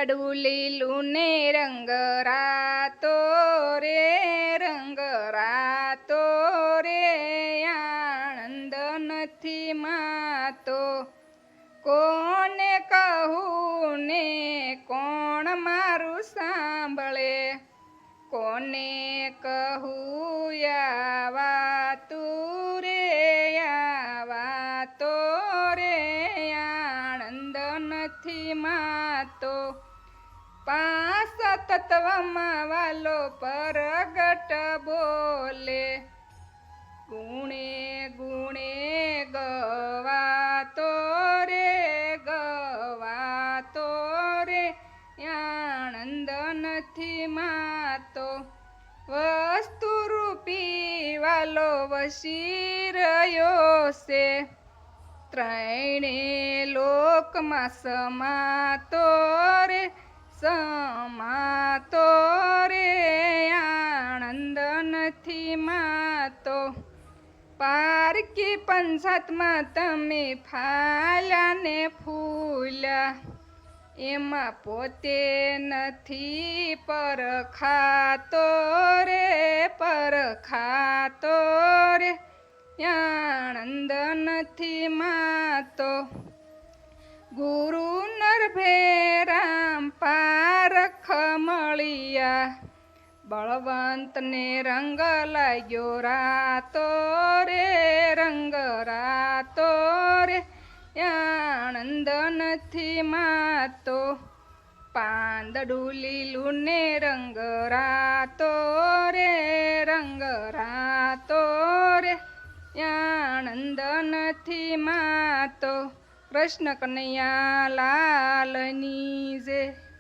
પાંદડું લીલું ને રંગ રાતો રે રંગ રાતો રે આનંદ નથી માતો કોને કહું ને કોણ મારું સાંભળે કોને કહું યા તું રે યા તો રે આનંદ નથી માતો પાંચ તત્વમાં વાલો પરગટ બોલે ગુણે ગુણે ગવાતો રે આનંદ નથી માતો વસ્તુ રૂપી વાલો વસી રહ્યો છે ત્રણે લોકમાં સમાતો રે આનંદ નથી માતો પારકી પંચાતમાં તમે ફાલ્યા ને ફૂલ્યા એમાં પોતે નથી પરખાતો રે આનંદ નથી માતો ગુરુ નરભેરામ પારખ મળ્યા બળવંતને રંગ લાગ્યો રાતો રે રંગ રાતો રે આનંદ નથી માતો પાંદડું લીલું ને રંગ રાતો રે આનંદ નથી માતો કૃષ્ણ કનૈયા લાલની જય।